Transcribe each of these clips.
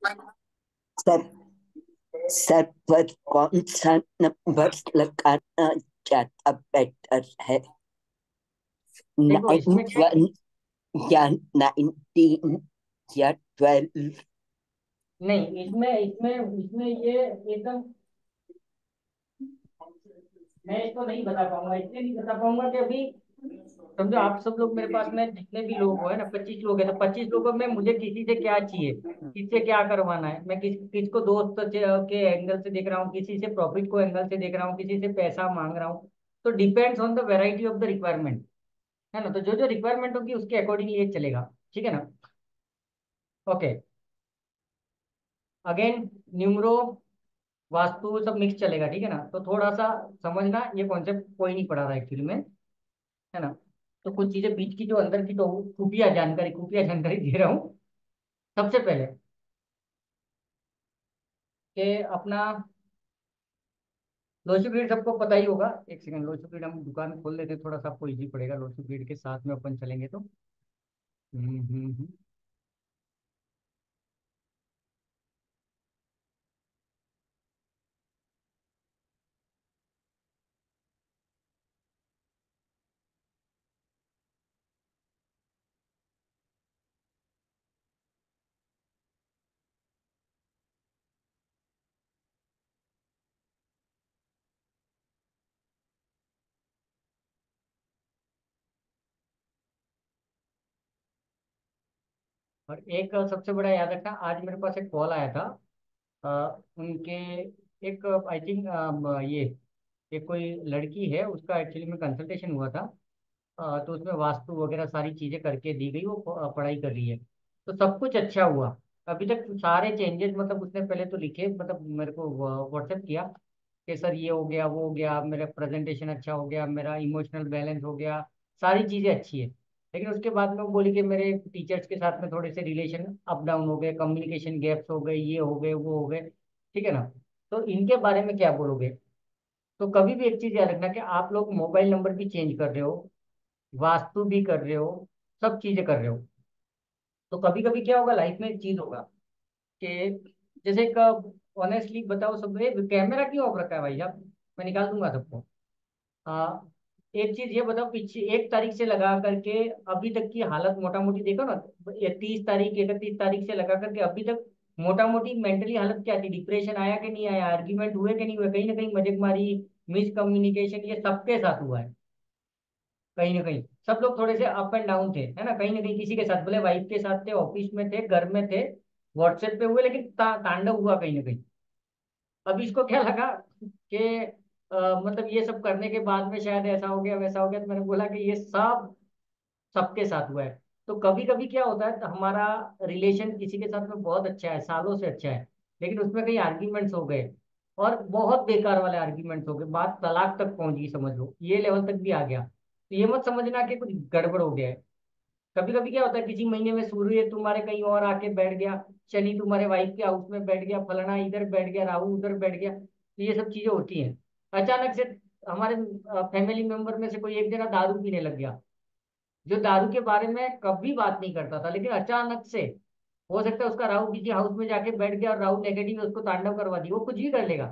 Sir, sir पर कौन सा नंबर लगाना ज्यादा बेटर है? देखो नाइन इसमें क्या है, वन या 19 या 12? नहीं इसमें इसमें इसमें ये एकदम, मैं इसको नहीं बता पाऊंगा, इसलिए नहीं बता पाऊंगा कि अभी समझो आप सब लोग मेरे पास में जितने भी लोग हो है ना, 25 लोग हैं, तो 25 लोगों में मुझे किसी से क्या चाहिए, किससे क्या करवाना है, मैं किसको दोस्त के एंगल से देख रहा हूँ, किसी से प्रॉफिट को एंगल से देख रहा हूँ, किसी से पैसा मांग रहा हूँ। तो depends on the variety of the requirement, है ना। तो जो जो रिक्वायरमेंट होगी उसके अकॉर्डिंग ये चलेगा, ठीक है ना। ओके, अगेन न्यूमरो वास्तु सब मिक्स चलेगा, ठीक है ना। तो थोड़ा सा समझना, ये कॉन्सेप्ट कोई नहीं पढ़ा रहा एक्चुअली में, है ना। तो कुछ चीजें बीच की जो अंदर की तो खुफिया जानकारी दे रहा हूँ। सबसे पहले कि अपना लोशी ब्रीड सबको पता ही होगा। एक सेकंड, लोशी ब्रीड हम दुकान खोल लेते, थोड़ा सा आपको इजी पड़ेगा, लोशी ब्रीड के साथ में अपन चलेंगे तो। हम्म। और एक सबसे बड़ा याद रखना, आज मेरे पास एक कॉल आया था, उनके एक आई थिंक ये एक कोई लड़की है, उसका एक्चुअली में कंसल्टेशन हुआ था। तो उसमें वास्तु वगैरह सारी चीजें करके दी गई, वो पढ़ाई कर रही है। तो सब कुछ अच्छा हुआ अभी तक, सारे चेंजेस, मतलब उसने पहले तो लिखे, मतलब मेरे को व्हाट्सएप किया कि सर ये हो गया, वो हो गया, मेरा प्रेजेंटेशन अच्छा हो गया, मेरा इमोशनल बैलेंस हो गया, सारी चीजें अच्छी है। लेकिन उसके बाद में वो बोली कि मेरे टीचर्स के साथ में थोड़े से रिलेशन अप डाउन हो गए, कम्युनिकेशन गैप्स हो गए, ये हो गए, वो हो गए, ठीक है ना। तो इनके बारे में क्या बोलोगे? तो कभी भी एक चीज याद रखना कि आप लोग मोबाइल नंबर भी चेंज कर रहे हो, वास्तु भी कर रहे हो, सब चीजें कर रहे हो। तो कभी कभी क्या होगा लाइफ में, एक चीज होगा कि जैसे ऑनेस्टली बताओ, सब कैमरा क्यों ऑफ रखा है भाई साहब, मैं निकाल दूंगा सबको। आ, एक चीज ये बताओ, पीछे 1 तारीख से लगा करके अभी तक की हालत मोटा मोटी देखो ना, 30 तारीख 31 तारीख से लगा करके अभी तक मोटा मोटी मेंटली हालत क्या थी, डिप्रेशन आया कि नहीं आया, आर्ग्यूमेंट हुए कि नहीं हुए, कहीं ना कहीं मजाकमारी, मिसकम्युनिकेशन, ये सबके साथ हुआ है। कहीं ना कहीं सब लोग थोड़े से अप एंड डाउन थे, है ना, कहीं ना कहीं किसी के साथ, बोले वाइफ के साथ थे, ऑफिस में थे, घर में थे, व्हाट्सएप पे हुए, लेकिन तांडव हुआ कहीं ना कहीं। अब इसको क्या लगा कि मतलब ये सब करने के बाद में शायद ऐसा हो गया वैसा हो गया, तो मैंने बोला कि ये सब सबके साथ हुआ है। तो कभी कभी क्या होता है, तो हमारा रिलेशन किसी के साथ में बहुत अच्छा है, सालों से अच्छा है, लेकिन उसमें कई आर्ग्यूमेंट्स हो गए, और बहुत बेकार वाले आर्ग्यूमेंट्स हो गए, बात तलाक तक पहुंच गई, समझ लो ये लेवल तक भी आ गया। तो ये मत समझना कि कुछ गड़बड़ हो गया है। कभी कभी क्या होता है, किसी महीने में सूर्य तुम्हारे कहीं और आके बैठ गया, शनि तुम्हारे वाइफ के हाउस में बैठ गया, फलाना इधर बैठ गया, राहु उधर बैठ गया, तो ये सब चीजें होती हैं। अचानक से हमारे फैमिली मेंबर में से कोई एक जना दारू पीने लग गया, जो दारू के बारे में कभी बात नहीं करता था, लेकिन अचानक से हो सकता है उसका राहु किसी हाउस में जाके बैठ गया और राहु नेगेटिव है, उसको तांडव करवा दी, वो कुछ भी कर लेगा,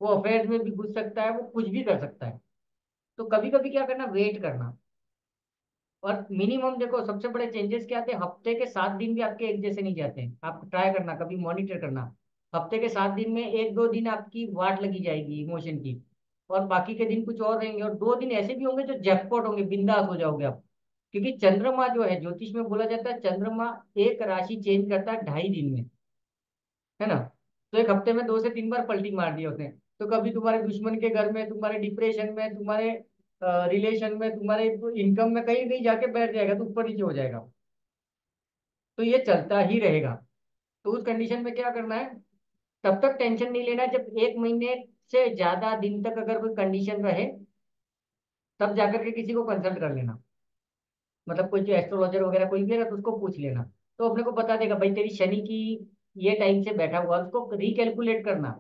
वो अफेयर्स में भी घुस सकता है, वो कुछ भी कर सकता है। तो कभी कभी क्या करना, वेट करना। और मिनिमम देखो, सबसे बड़े चेंजेस क्या आते हैं, हफ्ते के 7 दिन भी आपके एक जैसे नहीं जाते हैं, आप ट्राई करना, कभी मॉनिटर करना। हफ्ते के 7 दिन में 1-2 दिन आपकी वाट लगी जाएगी इमोशन की, और बाकी के दिन कुछ और रहेंगे, और 2 दिन ऐसे भी होंगे जो जैकपॉट होंगे, बिंदास हो जाओगे आप। क्योंकि चंद्रमा जो है, ज्योतिष में बोला जाता है, चंद्रमा एक राशि चेंज करता है 2.5 दिन में, है ना। तो एक हफ्ते में 2 से 3 बार पलटी मार दी उसने। तो कभी तुम्हारे दुश्मन के घर में, तुम्हारे डिप्रेशन में, तुम्हारे रिलेशन में, तुम्हारे इनकम में, कहीं कहीं जाके बैठ जाएगा, तो ऊपर नीचे हो जाएगा। तो ये चलता ही रहेगा। तो उस कंडीशन में क्या करना है, तब तक टेंशन नहीं लेना, जब 1 महीने से ज्यादा दिन तक अगर कोई कंडीशन रहे, तब जाकर के किसी को कंसल्ट कर लेना। मतलब कोई जो एस्ट्रोलॉजर वगैरह कोई भी है ना, तो उसको पूछ लेना। तो अपने को बता देगा भाई तेरी शनि की ये टाइम से बैठा हुआ है, उसको रिकैलकुलेट करना,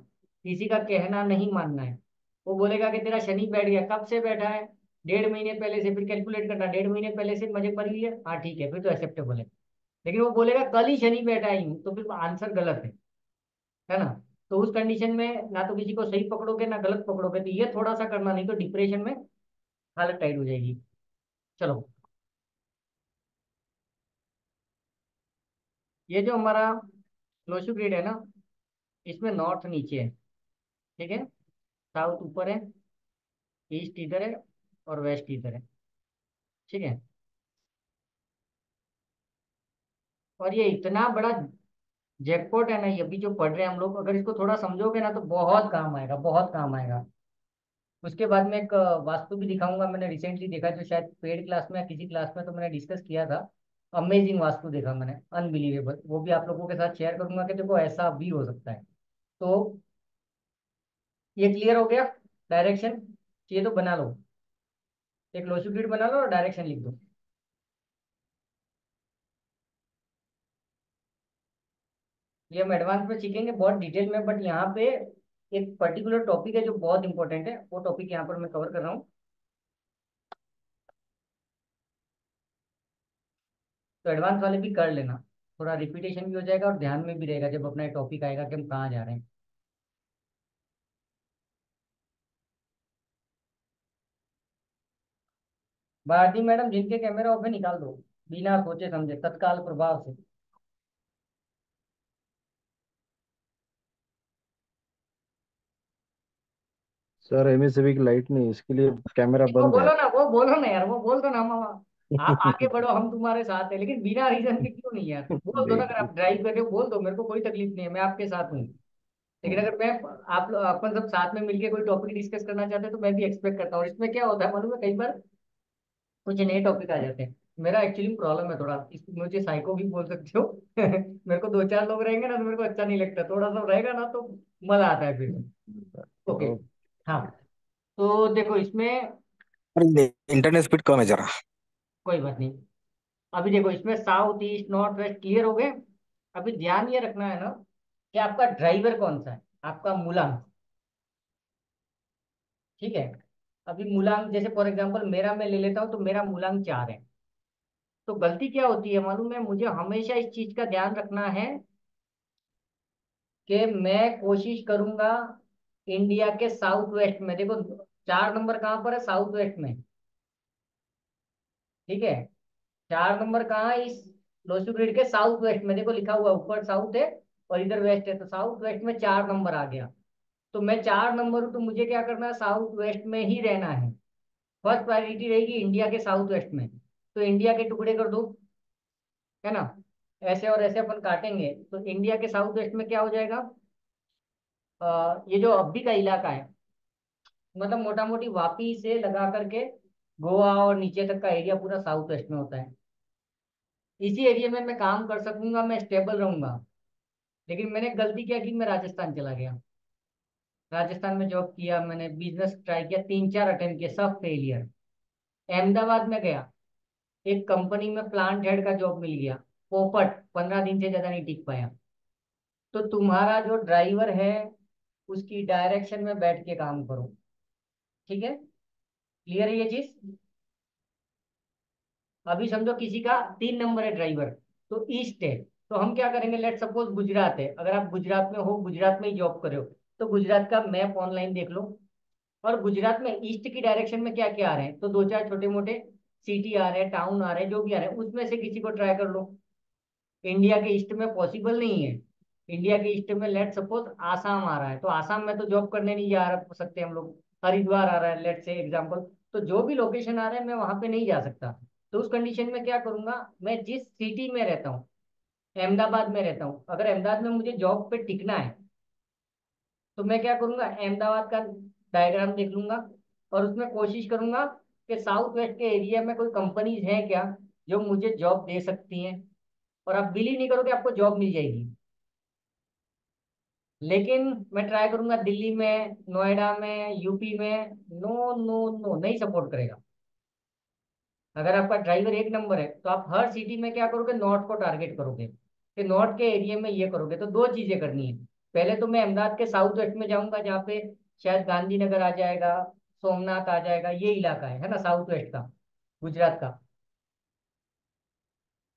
किसी का कहना नहीं मानना है। वो बोलेगा कि तेरा शनि बैठ गया, कब से बैठा है, 1.5 महीने पहले से, फिर कैलकुलेट करना, 1.5 महीने पहले से मजे पड़ गई है, हाँ ठीक है, फिर तो एक्सेप्टेबल है। लेकिन वो बोलेगा कल ही शनि बैठा ही हूँ, तो फिर आंसर गलत है। है ना। तो उस कंडीशन में ना तो किसी को सही पकड़ोगे ना गलत पकड़ोगे, तो ये थोड़ा सा करना, नहीं तो डिप्रेशन में हालत टाइट हो जाएगी। चलो, ये जो हमारा लोशु ग्रिड है ना, इसमें नॉर्थ नीचे है, ठीक है, साउथ ऊपर है, ईस्ट इधर है, और वेस्ट इधर है, ठीक है। और ये इतना बड़ा जैकपॉट है ना, ये अभी जो पढ़ रहे हैं हम लोग, अगर इसको थोड़ा समझोगे ना तो बहुत काम आएगा, बहुत काम आएगा। उसके बाद में एक वास्तु भी दिखाऊंगा, मैंने रिसेंटली देखा, जो शायद पेड क्लास में या किसी क्लास में तो मैंने डिस्कस किया था। अमेजिंग वास्तु देखा मैंने, अनबिलीवेबल। वो भी आप लोगों के साथ शेयर करूंगा कि देखो ऐसा भी हो सकता है। तो ये क्लियर हो गया, डायरेक्शन चाहिए तो बना लो, एक लोशू ग्रिड बना लो और डायरेक्शन लिख दो। ये हम एडवांस में सीखेंगे बहुत डिटेल में, बट यहाँ पे एक पर्टिकुलर टॉपिक है जो बहुत इंपॉर्टेंट है, वो टॉपिक यहाँ पर मैं कवर कर रहा हूँ। तो एडवांस वाले भी कर लेना, थोड़ा रिपीटेशन भी हो जाएगा और ध्यान में भी रहेगा जब अपना टॉपिक आएगा कि हम कहाँ जा रहे हैं। भारती मैडम, जिनके कैमरा ऑफ है निकाल दो, बिना सोचे समझे तत्काल प्रभाव से। सर एमए से भी लाइट नहीं, इसके लिए कैमरा वो बंद है। बोलो ना, वो बोलो ना यार, वो बोल दो ना मामा। आप आगे बढ़ो, हम तुम्हारे साथ है, लेकिन बिना रीजन के क्यों नहीं यार, बोल दो ना, देख अगर लो। आप ड्राइव कर रहे हो बोल दो, मेरे को कोई तकलीफ नहीं है, मैं आपके साथ हूँ। लेकिन हम्म, अगर मैं आप लोग अपन सब साथ में मिलके कोई टॉपिक डिस्कस करना चाहते हैं तो मैं भी एक्सपेक्ट करता हूँ। और इसमें क्या होता है मालूम है, कई बार कुछ नए टॉपिक आ जाते हैं। मेरा एक्चुअली प्रॉब्लम है थोड़ा इस, मुझे साइको भी बोल सकते हो। मेरे को दो चार लोग रहेंगे ना तो मेरे को अच्छा नहीं लगता, थोड़ा सा रहेगा ना तो मजा आता है फिर। ओके। तो हाँ, तो देखो इसमें अरे इंटरनेट स्पीड कम है जरा। कोई बात नहीं। अभी देखो इसमें south east north west clear हो गए। अभी ध्यान ये रखना है ना कि आपका ड्राइवर कौन सा है, आपका मूलांक, ठीक है। अभी मूलांक जैसे फॉर एग्जांपल मेरा मैं ले लेता हूँ, तो मेरा मूलांक 4 है। तो गलती क्या होती है मालूम है, मुझे हमेशा इस चीज का ध्यान रखना है कि मैं कोशिश करूंगा इंडिया के साउथ वेस्ट में, देखो 4 नंबर कहाँ पर है, साउथ वेस्ट में, ठीक है। 4 नंबर कहाँ है, इस लोसू ग्रिड के साउथ वेस्ट में, देखो लिखा हुआ है, ऊपर साउथ है और इधर वेस्ट है, तो साउथ वेस्ट में 4 नंबर आ गया। तो मैं 4 नंबर हूँ, तो मुझे क्या करना है, साउथ वेस्ट में ही रहना है। फर्स्ट प्रायोरिटी रहेगी इंडिया के साउथ वेस्ट में। तो इंडिया के टुकड़े कर दो, है ना, ऐसे और ऐसे अपन काटेंगे, तो इंडिया के साउथ वेस्ट में क्या हो जाएगा, ये जो अभी का इलाका है, मतलब मोटा मोटी वापी से लगा करके गोवा और नीचे तक का एरिया पूरा साउथ वेस्ट में होता है। इसी एरिया में मैं काम कर सकूंगा, मैं स्टेबल रहूंगा। लेकिन मैंने गलती क्या की, मैं राजस्थान चला गया, राजस्थान में जॉब किया, मैंने बिजनेस ट्राई किया, 3 4 अटेम्प्ट किए, सब फेलियर। अहमदाबाद में गया, एक कंपनी में प्लांट हेड का जॉब मिल गया, पोपट, 15 दिन से ज्यादा नहीं टिक पाया। तो तुम्हारा जो ड्राइवर है उसकी डायरेक्शन में बैठ के काम करो, ठीक है। क्लियर है ये चीज। अभी समझो किसी का 3 नंबर है ड्राइवर, तो ईस्ट है, तो हम क्या करेंगे, लेट सपोज गुजरात है, अगर आप गुजरात में हो, गुजरात में ही जॉब कर रहे हो, तो गुजरात का मैप ऑनलाइन देख लो, और गुजरात में ईस्ट की डायरेक्शन में क्या क्या आ रहे हैं, तो दो चार छोटे मोटे सिटी आ रहे हैं, टाउन आ रहे हैं, जो भी आ रहे हैं उसमें से किसी को ट्राई कर लो। इंडिया के ईस्ट में पॉसिबल नहीं है, इंडिया के ईस्ट में लेट सपोज आसाम आ रहा है, तो आसाम में तो जॉब करने नहीं जा सकते हम लोग। हरिद्वार आ रहा है लेट से एग्जाम्पल, तो जो भी लोकेशन आ रहा है मैं वहां पे नहीं जा सकता। तो उस कंडीशन में क्या करूंगा, मैं जिस सिटी में रहता हूँ, अहमदाबाद में रहता हूँ, अगर अहमदाबाद में मुझे जॉब पे टिकना है, तो मैं क्या करूंगा, अहमदाबाद का डायग्राम देख लूंगा, और उसमें कोशिश करूंगा कि साउथ वेस्ट के एरिया में कोई कंपनीज हैं क्या जो मुझे जॉब दे सकती हैं। और आप बिलीव नहीं करोगे, आपको जॉब मिल जाएगी। लेकिन मैं ट्राई करूंगा दिल्ली में, नोएडा में, यूपी में, नो नो नो, नहीं सपोर्ट करेगा। अगर आपका ड्राइवर 1 नंबर है तो आप हर सिटी में क्या करोगे, नॉर्थ को टारगेट करोगे, कि नॉर्थ के एरिया में ये करोगे। तो दो चीजें करनी है, पहले तो मैं अहमदाबाद के साउथ वेस्ट में जाऊंगा, जहाँ पे शायद गांधीनगर आ जाएगा, सोमनाथ आ जाएगा, ये इलाका है ना साउथ वेस्ट का, गुजरात का।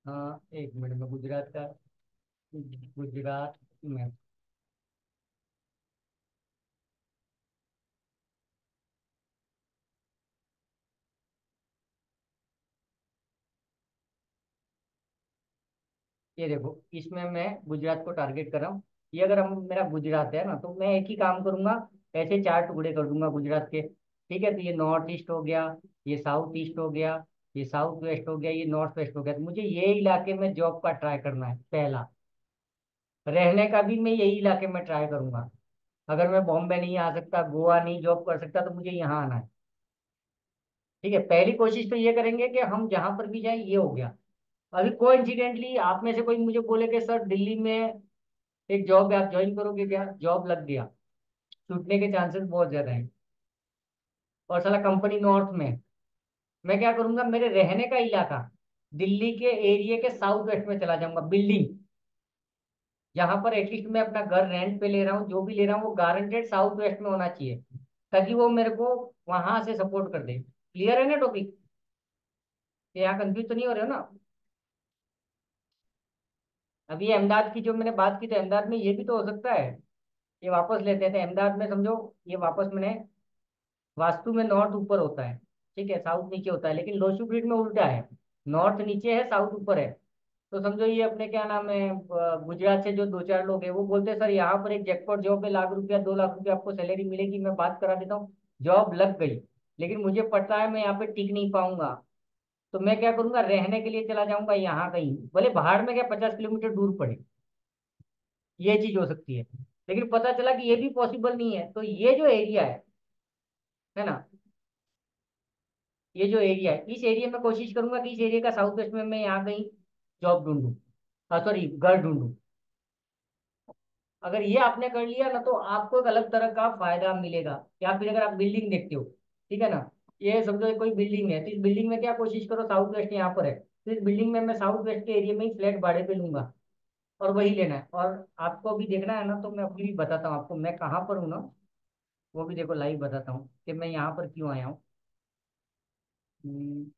हाँ, एक मिनट में गुजरात का, गुजरात में, ये देखो, इसमें मैं गुजरात को टारगेट कर रहा हूँ। ये अगर हम मेरा गुजरात है ना, तो मैं एक ही काम करूंगा, ऐसे चार टुकड़े कर दूंगा गुजरात के। ठीक है, तो ये नॉर्थ ईस्ट हो गया, ये साउथ ईस्ट हो गया, ये साउथ वेस्ट हो गया, ये नॉर्थ वेस्ट हो गया। तो मुझे ये इलाके में जॉब का ट्राई करना है पहला। रहने का भी मैं यही इलाके में ट्राई करूंगा। अगर मैं बॉम्बे नहीं आ सकता, गोवा नहीं जॉब कर सकता, तो मुझे यहाँ आना है। ठीक है, पहली कोशिश तो ये करेंगे कि हम जहां पर भी जाए, ये हो गया। अभी कोइंसिडेंटली आप में से कोई मुझे बोले कि सर दिल्ली में एक जॉब है, आप ज्वाइन करोगे क्या? जॉब लग गया, छूटने के चांसेस बहुत ज्यादा हैं। और साला कंपनी नॉर्थ में है। मैं क्या करूंगा, मेरे रहने का इलाका दिल्ली के एरिया के साउथ वेस्ट में चला जाऊंगा। बिल्डिंग जहां पर एटलीस्ट मैं अपना घर रेंट पे ले रहा हूँ, जो भी ले रहा हूँ, वो गारंटेड साउथ वेस्ट में होना चाहिए, ताकि वो मेरे को वहां से सपोर्ट कर दे। क्लियर है ना टॉपिक? यहाँ कंफ्यूज तो नहीं हो रहे हो ना? अभी ये अहमदाबाद की जो मैंने बात की, तो अहमदाबाद में ये भी तो हो सकता है। ये वापस लेते हैं, तो अहमदाबाद में समझो, ये वापस मैंने, वास्तु में नॉर्थ ऊपर होता है, ठीक है, साउथ नीचे होता है, लेकिन लोशू ग्रिड में उल्टा है। नॉर्थ नीचे है, साउथ ऊपर है। तो समझो ये अपने क्या नाम है, गुजरात से जो दो चार लोग हैं, वो बोलते हैं सर यहाँ पर एक जैकपॉट जॉब है, लाख रुपया 2 लाख रुपया आपको सैलरी मिलेगी, मैं बात करा देता हूँ। जॉब लग गई, लेकिन मुझे पता है मैं यहाँ पे टिक नहीं पाऊंगा। तो मैं क्या करूंगा, रहने के लिए चला जाऊंगा यहाँ कहीं, भले बाहर में क्या 50 किलोमीटर दूर पड़े। ये चीज हो सकती है। लेकिन पता चला कि ये भी पॉसिबल नहीं है, तो ये जो एरिया है ना, ये जो एरिया है, इस एरिया में कोशिश करूंगा कि इस एरिया का साउथ वेस्ट में मैं यहाँ कहीं जॉब ढूंढूं, सॉरी घर ढूंढूं। अगर ये आपने कर लिया ना, तो आपको एक अलग तरह का फायदा मिलेगा। या फिर अगर आप बिल्डिंग देखते हो, ठीक है ना, ये समझो ये कोई बिल्डिंग है, तो इस बिल्डिंग में क्या कोशिश करो, साउथ वेस्ट यहाँ पर है, तो इस बिल्डिंग में मैं साउथ वेस्ट के एरिया में ही फ्लैट भाड़े पे लूंगा, और वही लेना है। और आपको भी देखना है ना, तो मैं अभी भी बताता हूँ आपको मैं कहाँ पर हूँ ना, वो भी देखो लाइव बताता हूँ कि मैं यहाँ पर क्यों आया हूँ। हम्म,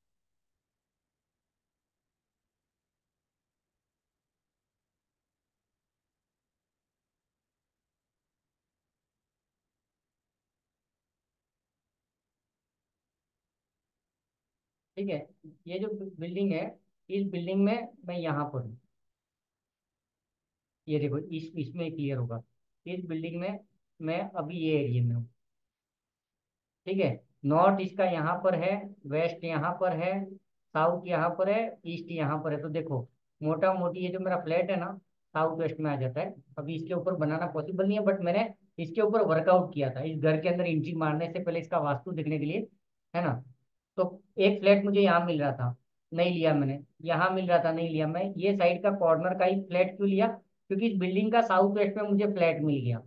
ठीक है, ये जो बिल्डिंग है, इस बिल्डिंग में मैं यहाँ पर हूँ। ये देखो, इसमें क्लियर होगा, इस बिल्डिंग में मैं अभी ये एरिया में हूँ। ठीक है, नॉर्थ इसका यहाँ पर है, वेस्ट यहाँ पर है, साउथ यहाँ पर है, ईस्ट यहाँ पर है। तो देखो, मोटा मोटी ये जो मेरा फ्लैट है ना, साउथ वेस्ट में आ जाता है। अभी इसके ऊपर बनाना पॉसिबल नहीं है, बट मैंने इसके ऊपर वर्कआउट किया था इस घर के अंदर एंट्री मारने से पहले, इसका वास्तु देखने के लिए, है ना। तो एक फ्लैट मुझे यहाँ मिल रहा था, नहीं लिया मैंने। यहाँ मिल रहा था, नहीं लिया। मैं ये साइड का कॉर्नर का ही फ्लैट क्यों लिया? क्योंकि इस बिल्डिंग का साउथ वेस्ट में मुझे फ्लैट मिल गया।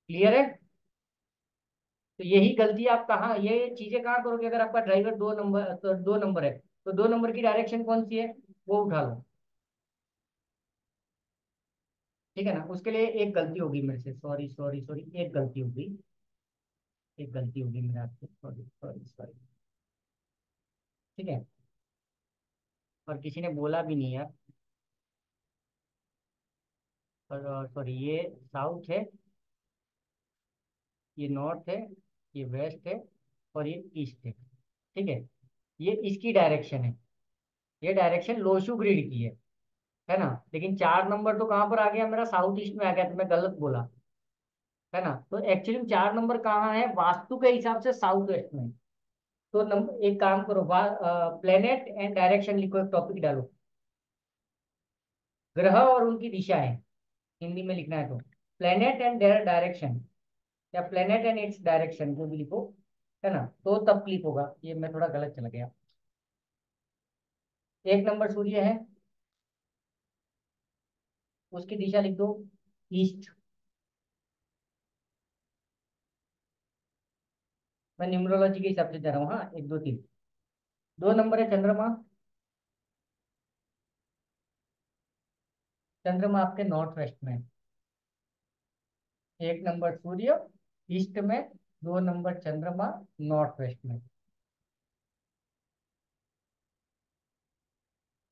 क्लियर है? तो यही गलती आप कहाँ, ये चीजें कहाँ करोगे, अगर आपका ड्राइवर 2 नंबर, तो 2 नंबर है, तो 2 नंबर की डायरेक्शन कौन सी है, वो उठा लो। ठीक है ना, उसके लिए एक गलती होगी मेरे से, सॉरी सॉरी सॉरी, एक गलती होगी, एक गलती होगी मेरे आपसे, सॉरी सॉरी सॉरी। ठीक है, और किसी ने बोला भी नहीं यार। और सॉरी, ये साउथ है, ये नॉर्थ है, ये वेस्ट है, और ये ईस्ट है। ठीक है, ये इसकी डायरेक्शन है, ये डायरेक्शन लोशू ग्रिड की है ना। लेकिन 4 नंबर तो कहाँ पर आ गया मेरा, साउथ ईस्ट में आ गया, तो मैं गलत बोला, है ना। तो एक्चुअली 4 नंबर कहाँ है वास्तु के हिसाब से, साउथ वेस्ट में। तो नंबर, एक काम करो, प्लेनेट एंड डायरेक्शन लिखो, एक टॉपिक डालो, ग्रह और उनकी दिशाएं, हिंदी में लिखना है तो प्लेनेट एंड देयर डायरेक्शन, या प्लेनेट एंड इट्स डायरेक्शन, जो भी लिखो, है ना, तो तब क्लिक होगा। ये मैं थोड़ा गलत चला गया। 1 नंबर सूर्य है, उसकी दिशा लिख दो ईस्ट। मैं न्यूमरोलॉजी के हिसाब से जा रहा हूँ, हाँ, 1 2 3। 2 नंबर है चंद्रमा, चंद्रमा आपके नॉर्थ वेस्ट में। 1 नंबर सूर्य ईस्ट में, 2 नंबर चंद्रमा नॉर्थ वेस्ट में।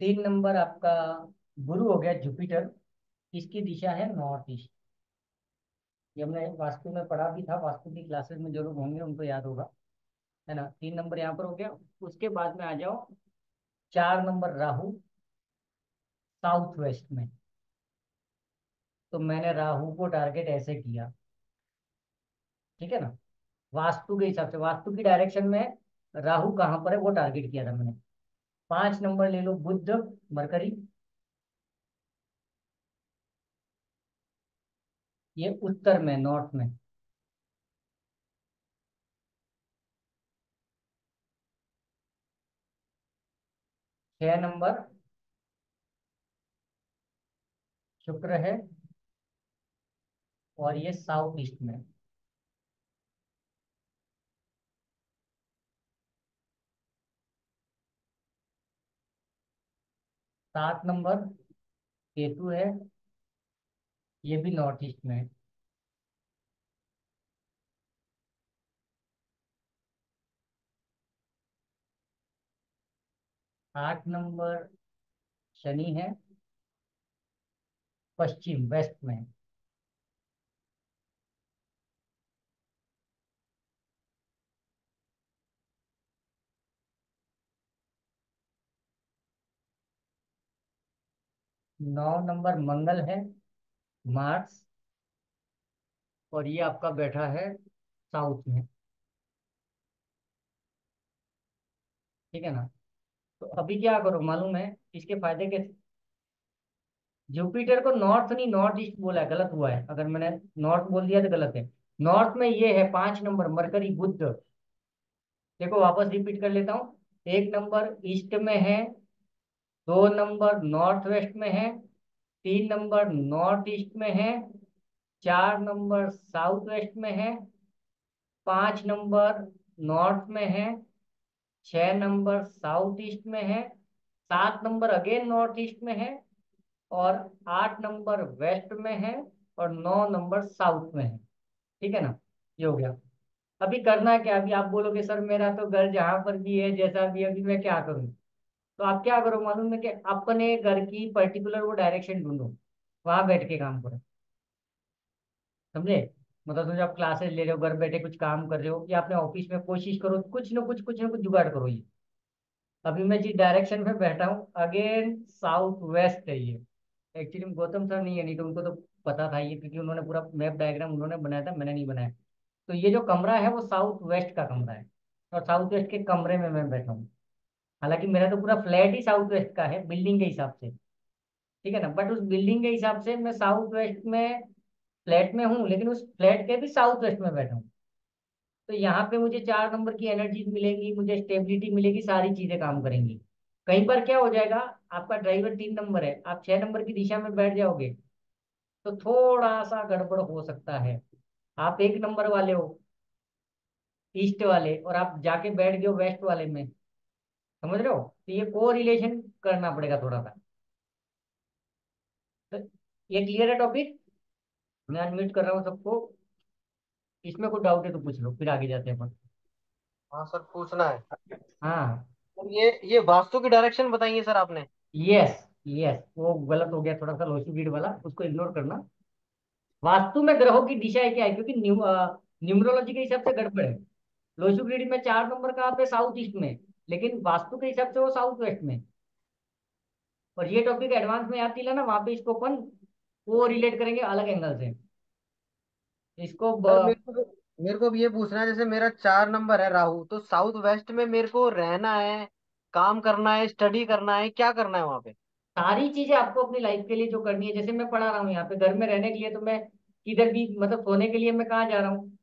3 नंबर आपका गुरु हो गया, जुपिटर, इसकी दिशा है नॉर्थ ईस्ट। ये हमने वास्तु में पढ़ा भी था, वास्तु की क्लासेस में जो लोग होंगे उनको याद होगा, है ना। 3 नंबर यहाँ पर हो गया। उसके बाद में आ जाओ, 4 नंबर राहु, साउथ वेस्ट में। तो मैंने राहु को टारगेट ऐसे किया, ठीक है ना, वास्तु के हिसाब से, वास्तु की डायरेक्शन में राहु कहाँ पर है वो टारगेट किया था मैंने। 5 नंबर ले लो, बुध, मरकरी, ये उत्तर में, नॉर्थ में। छह नंबर शुक्र है, और ये साउथ ईस्ट में। 7 नंबर केतु है, ये भी नॉर्थ ईस्ट में है। 8 नंबर शनि है, पश्चिम वेस्ट में है। 9 नंबर मंगल है, मार्स, और ये आपका बैठा है साउथ में, ठीक है ना। तो अभी क्या करो मालूम है इसके फायदे के, जुपिटर को नॉर्थ नहीं नॉर्थ ईस्ट बोला है, गलत हुआ है, अगर मैंने नॉर्थ बोल दिया तो गलत है। नॉर्थ में ये है 5 नंबर मरकरी बुध। देखो वापस रिपीट कर लेता हूँ, 1 नंबर ईस्ट में है, 2 नंबर नॉर्थ वेस्ट में है, 3 नंबर नॉर्थ ईस्ट में है, 4 नंबर साउथ वेस्ट में है, 5 नंबर नॉर्थ में है, 6 नंबर साउथ ईस्ट में है, 7 नंबर अगेन नॉर्थ ईस्ट में है, और 8 नंबर वेस्ट में है, और 9 नंबर साउथ में है, ठीक है ना। ये हो गया। अभी करना क्या, अभी आप बोलोगे सर मेरा तो घर जहां पर भी है जैसा भी है, अभी मैं क्या करूं। तो आप क्या करो मालूम है कि अपने घर की पर्टिकुलर वो डायरेक्शन ढूंढो, वहां बैठ के काम करो, समझे। मतलब समझो आप क्लासेस ले रहे हो, घर बैठे कुछ काम कर रहे हो, या अपने ऑफिस में कोशिश करो कुछ ना कुछ जुगाड़ करो। ये अभी मैं जिस डायरेक्शन में बैठा हूँ अगेन साउथ वेस्ट है ये। एक्चुअली गौतम सर नहीं है, नहीं तो उनको तो पता था ये, क्योंकि उन्होंने पूरा मैप डायग्राम उन्होंने बनाया था, मैंने नहीं बनाया। तो ये जो कमरा है वो साउथ वेस्ट का कमरा है, और साउथ वेस्ट के कमरे में मैं बैठा हूँ। हालांकि मेरा तो पूरा फ्लैट ही साउथ वेस्ट का है बिल्डिंग के हिसाब से, ठीक है ना, बट उस बिल्डिंग के हिसाब से मैं साउथ वेस्ट में फ्लैट में हूँ, लेकिन उस फ्लैट के भी साउथ वेस्ट में बैठा हूँ। तो यहाँ पे मुझे 4 नंबर की एनर्जी मिलेगी, मुझे स्टेबिलिटी मिलेगी, सारी चीजें काम करेंगी। कहीं पर क्या हो जाएगा, आपका ड्राइवर 3 नंबर है, आप 6 नंबर की दिशा में बैठ जाओगे तो थोड़ा सा गड़बड़ हो सकता है। आप 1 नंबर वाले हो, ईस्ट वाले, और आप जाके बैठ गए हो वेस्ट वाले में, समझ रहे हो। तो ये को रिलेशन करना पड़ेगा थोड़ा सा। तो ये क्लियर है टॉपिक। मैं अनम्यूट कर रहा हूँ सबको, इसमें कोई डाउट है तो पूछ लो, फिर आगे जाते हैं अपन। हाँ सर, पूछना है। हाँ। तो ये वास्तु की डायरेक्शन बताइए सर आपने। यस, यस, वो गलत हो गया थोड़ा सा, लोसी गीड वाला, उसको इग्नोर करना। वास्तु में ग्रहों की दिशाएं क्या है, क्योंकि न्यूमरोलॉजी के हिसाब से गड़बड़ है। लोशु ग्रिड में 4 नंबर कहाँ पे, साउथ ईस्ट में, लेकिन वास्तु के हिसाब से वो साउथ वेस्ट में। और ये टॉपिक एडवांस में याद दिला ना, वहां पे इसको अपन वो रिलेट करेंगे अलग एंगल से इसको सर मेरे को अब ये पूछना है, जैसे मेरा 4 नंबर है राहु, तो साउथ वेस्ट में मेरे को रहना है, काम करना है, स्टडी करना है, क्या करना है वहां पे। सारी चीजें आपको अपनी लाइफ के लिए जो करनी है, जैसे मैं पढ़ा रहा हूँ यहाँ पे घर में रहने के लिए, तो मैं किधर भी मतलब सोने के लिए मैं कहाँ जा रहा हूँ,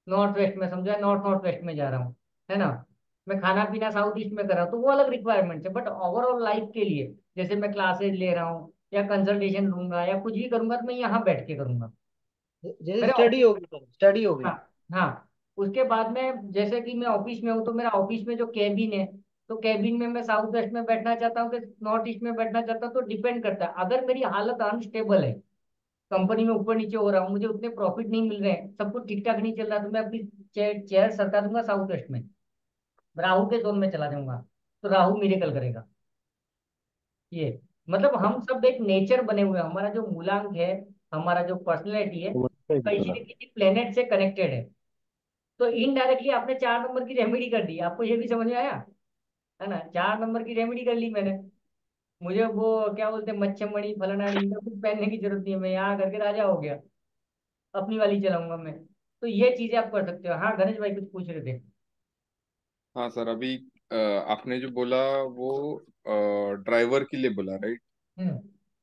नॉर्थ वेस्ट में, समझा, नॉर्थ नॉर्थ वेस्ट में जा रहा हूँ, है ना। मैं खाना पीना साउथ ईस्ट में कर रहा हूँ, तो वो अलग रिक्वायरमेंट है, बट ओवरऑल लाइफ के लिए जैसे मैं क्लासेज ले रहा हूँ या कंसल्टेशन लूंगा या कुछ भी करूंगा, तो मैं यहाँ बैठ के करूंगा। जैसे मेरे स्टडी ऑफिस, होगी सर, स्टडी होगी। हाँ, हाँ, उसके बाद में जैसे कि मैं ऑफिस में हूँ, तो मेरा ऑफिस में जो कैबिन है, तो कैबिन में मैं साउथ वेस्ट में बैठना चाहता हूँ कि नॉर्थ ईस्ट में बैठना चाहता हूँ, तो डिपेंड करता है। अगर मेरी हालत अनस्टेबल है, कंपनी में ऊपर नीचे हो रहा हूँ, मुझे उतने प्रॉफिट नहीं मिल रहे हैं, सब कुछ ठीक ठाक नहीं चल रहा, तो मैं अपनी चेयर चेयर सरका दूंगा साउथ वेस्ट में, राहु के जोन में चला जाऊंगा। तो राहु मिरेकल करेगा। ये मतलब हम सब एक नेचर बने हुए हैं, हमारा जो मूलांक है, हमारा जो पर्सनैलिटी है, किसी न किसी प्लेनेट से कनेक्टेड है। तो इनडायरेक्टली आपने 4 नंबर की रेमेडी कर दी, आपको ये भी समझ में आया, है ना, 4 नंबर की रेमेडी कर ली मैंने। मुझे वो क्या बोलते हैं, मच्छमणि फलानाड़ी सब कुछ पहनने की जरूरत नहीं है, मैं यहाँ करके राजा हो गया, अपनी वाली चलाऊंगा मैं। तो ये चीजें आप कर सकते हो। हाँ गणेश भाई कुछ पूछ रहे थे। हाँ सर, अभी आपने जो बोला वो ड्राइवर के लिए बोला, राइट? हम्म।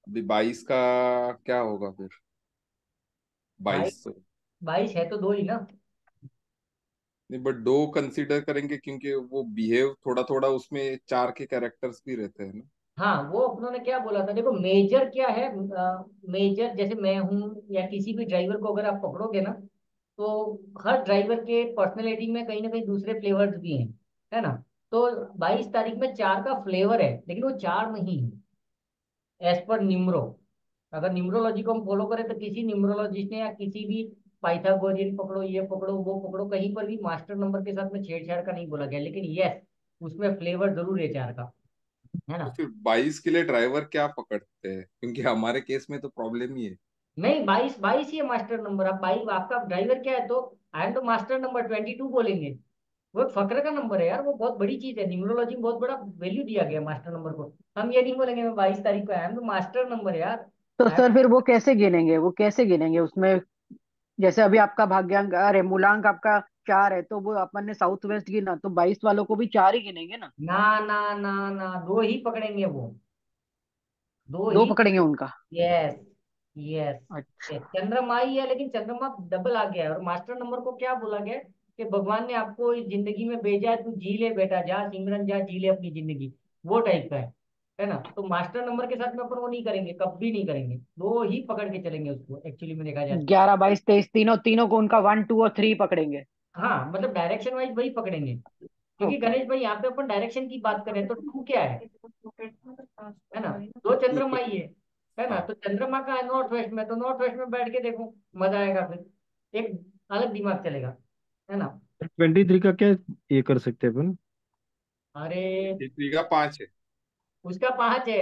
अभी 22 का क्या होगा फिर? बाईस। 22 तो 22 है तो दो ही ना। नहीं, बट दो कंसीडर करेंगे क्योंकि वो बिहेव थोड़ा थोड़ा उसमें चार के कैरेक्टर्स भी रहते हैं ना। हाँ वो उन्होंने क्या बोला था, देखो मेजर क्या है, मेजर जैसे मैं हूँ या किसी भी ड्राइवर को अगर आप पकड़ोगे ना, तो हर ड्राइवर के पर्सनैलिटी में कहीं ना कहीं दूसरे फ्लेवर्स भी हैं, है ना। तो 22 तारीख में चार का फ्लेवर है, लेकिन वो चार नहीं है एज पर निम्रो। अगर न्यूमरोलॉजी को हम फॉलो करें तो किसी न्यूमरोलॉजिस्ट ने या किसी भी पाइथागोरियन पकड़ो, ये पकड़ो वो पकड़ो, कहीं पर भी मास्टर नंबर के साथ में छेड़छाड़ का नहीं बोला गया, लेकिन यस उसमें फ्लेवर जरूर है चार का, है ना। तो फिर 22 के लिए ड्राइवर क्या पकड़ते हैं, क्योंकि हमारे केस में तो प्रॉब्लम ही है। नहीं 22 22 ही है मास्टर नंबर। आप 22 आपका ड्राइवर क्या है तो आई एम तो मास्टर नंबर 22 बोलेंगे। वो एक फक्र का नंबर है यार, वो बहुत बड़ी चीज है, न्यूमरोलॉजी में बहुत बड़ा वैल्यू दिया गया है मास्टर नंबर को। हम ये नहीं बोलेंगे मैं 22 तारीख को आया हूं, तो मास्टर नंबर है यार। तो I am सर फिर वो कैसे गिनेंगे, वो कैसे गिनेंगे उसमें? जैसे अभी आपका भाग्यांक, अरे मूलांक आपका 4 है, तो वो अपन ने साउथ वेस्ट गिना, तो 22 वालों को भी 4 ही गिनेंगे ना? ना ना ना ना, दो ही पकड़ेंगे वो, दो दो ही। पकड़ेंगे उनका? Yes yes. अच्छा। चंद्रमा ही है, लेकिन चंद्रमा डबल आ गया है। और मास्टर नंबर को क्या बोला गया है कि भगवान ने आपको इस जिंदगी में भेजा है, तू जी ले बेटा, जा सिमरन जा, जी ले अपनी जिंदगी, वो टाइप का है ना। तो मास्टर नंबर के साथ में अपन वो नहीं करेंगे, कभी नहीं करेंगे, दो ही पकड़ के चलेंगे उसको एक्चुअली में देखा जाए तो। 11, 22, 23, तीनों तीनों को उनका 1, 2 और 3 पकड़ेंगे? हाँ मतलब डायरेक्शन वाइज वही पकड़ेंगे, क्योंकि ओके। गणेश भाई यहाँ पे अपन डायरेक्शन की बात करें तो टू क्या है ना, दो चंद्रमा ही है ना। हाँ। तो चंद्रमा का है नॉर्थ वेस्ट में, तो नॉर्थ वेस्ट में बैठ के देखो, मजा आएगा फिर, एक अलग दिमाग चलेगा, है ना। 23 का क्या ये कर सकते हैं अपन? अरे हिस्ट्री का 5 है। उसका 5 है।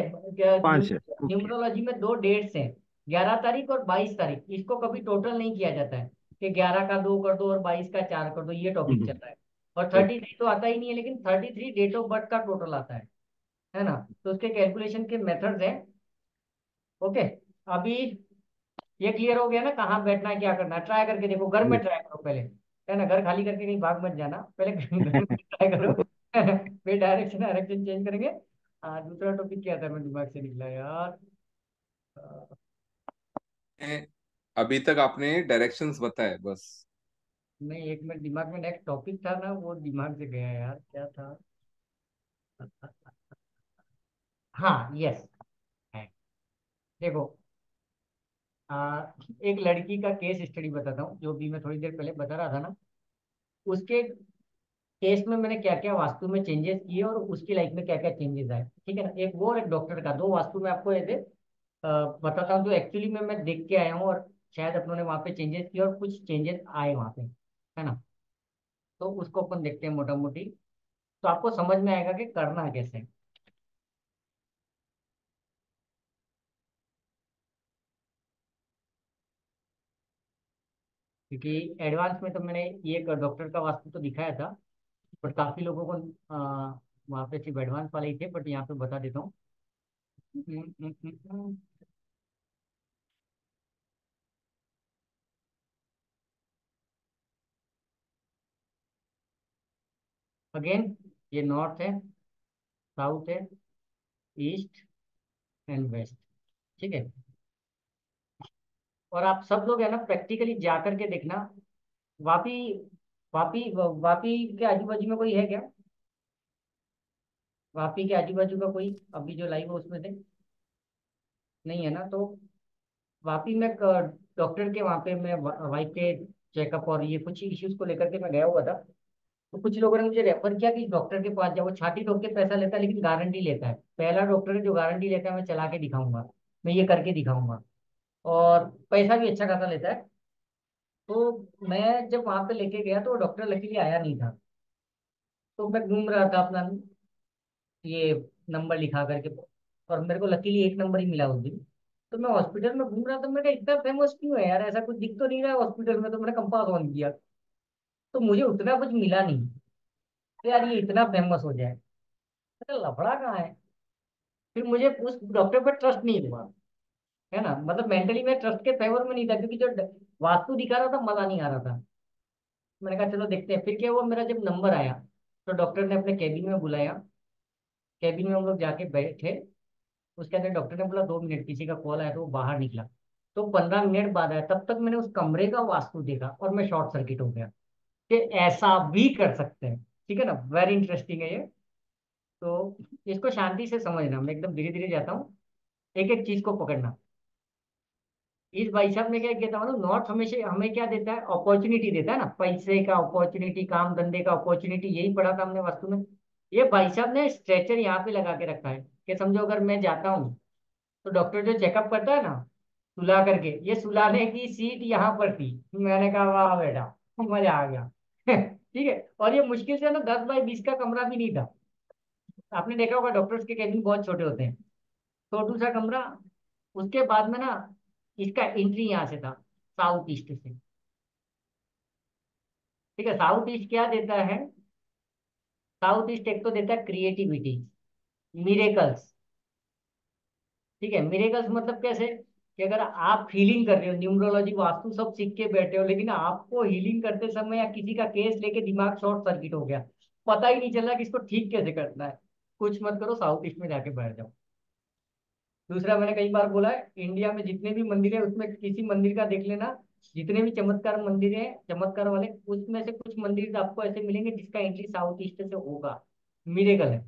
5 है, ओके। न्यूमरोलॉजी में दो डेट्स हैं, 11 तारीख और 22 तारीख। इसको कभी टोटल नहीं किया जाता है कि 11 का दो कर दो और 22 का चार कर दो, ये टॉपिक चल रहा है। और थर्टी ओके। थ्री तो आता ही नहीं है, लेकिन 33 डेट ऑफ बर्थ का टोटल आता है ना। तो उसके कैलकुलेशन के मेथड्स हैं। ओके। अभी ये क्लियर हो गया ना, कहाँ बैठना है क्या करना है। ट्राई करके देखो, घर में यस। ट्राई करो पहले, है ना। घर खाली करके कहीं भाग मत जाना, पहले घर में ट्राई करो। फिर डायरेक्शन डायरेक्शन चेंज करेंगे। दूसरा टॉपिक क्या था, मैं दिमाग से निकला यार। अभी तक आपने डायरेक्शंस बताए बस। नहीं एक मिनट, दिमाग में नेक्स्ट टॉपिक था ना, वो दिमाग से गया यार, क्या था। हाँ यस है। देखो, एक लड़की का केस स्टडी बताता हूँ, जो भी मैं थोड़ी देर पहले बता रहा था ना, उसके केस में मैंने क्या क्या वास्तु में चेंजेस किए और उसकी लाइफ में क्या क्या चेंजेस आए, ठीक है ना। एक वो और एक डॉक्टर का, दो वास्तु में आपको ऐसे बताता हूँ जो एक्चुअली में मैं देख के आया हूँ, और शायद अपनों ने वहाँ पे चेंजेस किए और कुछ चेंजेस आए वहाँ पे, है ना। तो उसको अपन देखते हैं मोटा मोटी, तो आपको समझ में आएगा कि करना कैसे है। क्योंकि एडवांस में तो मैंने ये डॉक्टर का वास्तु तो दिखाया था, बट काफी लोगों को वहाँ पे सिर्फ एडवांस वाले ही थे, बट यहाँ पे बता देता हूँ। अगेन ये नॉर्थ है, साउथ है, ईस्ट एंड वेस्ट, ठीक है। और आप सब लोग है ना प्रैक्टिकली जा करके देखना। वापी, वापी के आजू बाजू में कोई है क्या? वापी के आजू बाजू का कोई अभी जो लाइव है उसमें से नहीं है ना। तो वापी में डॉक्टर के वहाँ पे मैं वाइफ के चेकअप और ये कुछ इश्यूज को लेकर के मैं गया हुआ था। तो कुछ लोगों ने मुझे रेफर किया कि डॉक्टर के पास जाओ, वो छाती ठोक के पैसा लेता है लेकिन गारंटी लेता है। पहला डॉक्टर है जो गारंटी लेता है, मैं चला के दिखाऊंगा, मैं ये करके दिखाऊंगा, और पैसा भी अच्छा खासा लेता है। तो मैं जब वहां पे लेके गया तो वो डॉक्टर लकीली आया नहीं था। तो मैं घूम रहा था अपना ये नंबर लिखा करके, और मेरे को लकीली एक नंबर ही मिला उस दिन। तो मैं हॉस्पिटल में घूम रहा था, मैं कहा इतना फेमस क्यों है यार, ऐसा कुछ दिख तो नहीं रहा है हॉस्पिटल में। तो मैंने कंपास ऑन किया, तो मुझे उतना कुछ मिला नहीं। तो यार ये इतना फेमस हो जाए, तो लफड़ा कहाँ है। फिर मुझे उस डॉक्टर पर ट्रस्ट नहीं हुआ, है ना, मतलब मेंटली मैं ट्रस्ट के फेवर में नहीं था, क्योंकि जो वास्तु दिखा रहा था मजा नहीं आ रहा था। मैंने कहा चलो देखते हैं। फिर क्या हुआ, मेरा जब नंबर आया तो डॉक्टर ने अपने केबिन में बुलाया। केबिन में हम लोग जाके बैठे। उसके अंदर डॉक्टर ने बोला 2 मिनट, किसी का कॉल आया, तो वो बाहर निकला। तो 15 मिनट बाद आया, तब तक मैंने उस कमरे का वास्तु देखा और मैं शॉर्ट सर्किट हो गया कि ऐसा भी कर सकते हैं। ठीक है ना, वेरी इंटरेस्टिंग है ये। तो इसको शांति से समझना, मैं एकदम धीरे धीरे जाता हूँ, एक एक चीज को पकड़ना। इस भाई साहब ने क्या किया था मालूम, नॉर्थ हमेशा हमें क्या देता है, अपॉर्चुनिटी देता है ना, पैसे का अपॉर्चुनिटी, काम धंधे का अपॉर्चुनिटी, यही पढ़ा था हमने वास्तु में। ये भाई साहब ने स्ट्रेचर यहाँ पे लगा के रखा है कि समझो अगर मैं जाता हूँ तो डॉक्टर जो चेकअप करता है ना, सुला करके, ये सुलाने की सीट यहाँ पर थी। मैंने कहा वाह बेटा, मजा आ गया। ठीक है, और ये मुश्किल से ना 10 बाई 20 का कमरा भी नहीं था। आपने देखा होगा डॉक्टर्स के केबिन बहुत छोटे होते हैं, छोटू सा कमरा। उसके बाद में ना इसका एंट्री यहाँ से था, साउथ ईस्ट से। ठीक है, साउथ ईस्ट क्या देता है, साउथ ईस्ट एक तो देता है क्रिएटिविटी, मिरेकल्स। ठीक है, मिरेकल्स मतलब कैसे, कि अगर आप हीलिंग कर रहे हो, न्यूमरोलॉजी वास्तु सब सीख के बैठे हो, लेकिन आपको हीलिंग करते समय या किसी का केस लेके दिमाग शॉर्ट सर्किट हो गया, पता ही नहीं चल रहा कि इसको ठीक कैसे करना है, कुछ मत करो, साउथ ईस्ट में जाके बैठ जाओ। दूसरा, मैंने कई बार बोला है, इंडिया में जितने भी मंदिर है उसमें किसी मंदिर का देख लेना, जितने भी चमत्कार मंदिर है, चमत्कार वाले, उसमें से कुछ मंदिर आपको ऐसे मिलेंगे जिसका एंट्री साउथ ईस्ट से होगा। मिरेकल है,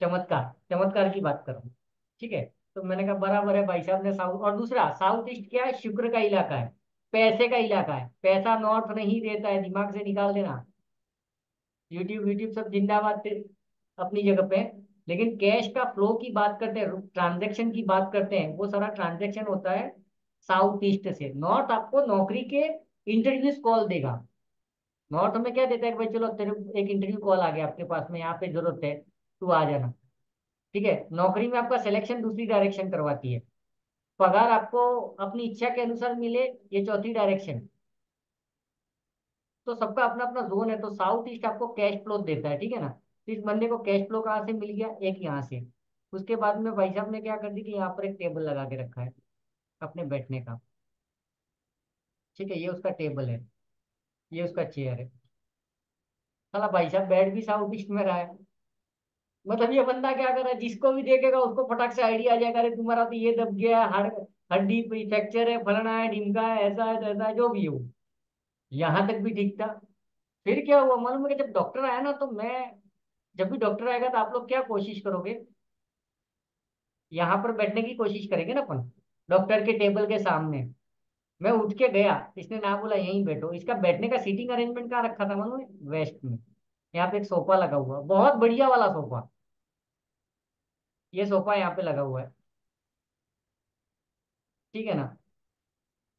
चमत्कार, चमत्कार की बात कर रहा हूँ। ठीक है, तो मैंने कहा बराबर है, भाई साहब ने साउथ। और दूसरा, साउथ ईस्ट क्या है, शुक्र का इलाका है, पैसे का इलाका है, पैसा नॉर्थ नहीं देता है, दिमाग से निकाल देना। यूट्यूब यूट्यूब सब जिंदाबाद अपनी जगह पे, लेकिन कैश का फ्लो की बात करते हैं, ट्रांजैक्शन की बात करते हैं, वो सारा ट्रांजैक्शन होता है साउथ ईस्ट से। नॉर्थ आपको नौकरी के इंटरव्यूज कॉल देगा। नॉर्थ में क्या देता है कि भाई चलो तेरे एक इंटरव्यू कॉल आ गया आपके पास में, यहाँ पे जरूरत है, तू आ जाना। ठीक है, नौकरी में आपका सिलेक्शन दूसरी डायरेक्शन करवाती है, पगार आपको अपनी इच्छा के अनुसार मिले, ये चौथी डायरेक्शन। तो सबका अपना अपना जोन है। तो साउथ ईस्ट आपको कैश फ्लो देता है, ठीक है ना। तो इस बंदे को कैश फ्लो कहाँ से मिल गया, एक यहाँ से। उसके बाद में भाई साहब ने क्या कर दी कि यहाँ पर एक टेबल लगा के रखा है अपने बैठने का। ठीक है, ये उसका टेबल है, ये उसका चेयर है। साला भाई साहब बैठ भी साउथ ईस्ट में रहा है। मतलब ये बंदा क्या कर रहा है, जिसको भी देखेगा उसको फटाक से आइडिया आ जाएगा, अरे तुम्हारा तो ये दब गया है, हड्डी फ्रैक्चर है, फलाना है, ढिमका है, ऐसा है, ऐसा है, जो भी हो। यहाँ तक भी ठीक था। फिर क्या हुआ मालूम है, कि जब डॉक्टर आया ना, तो मैं, जब भी डॉक्टर आएगा तो आप लोग क्या कोशिश करोगे, यहाँ पर बैठने की कोशिश करेंगे ना अपन, डॉक्टर के टेबल के सामने। मैं उठ के गया, इसने ना बोला यहीं बैठो। इसका बैठने का सीटिंग अरेंजमेंट कहाँ रखा था मालूम है, वेस्ट में। यहाँ पे एक सोफा लगा हुआ, बहुत बढ़िया वाला सोफा, ये सोफा यहाँ पे लगा हुआ है। ठीक है ना।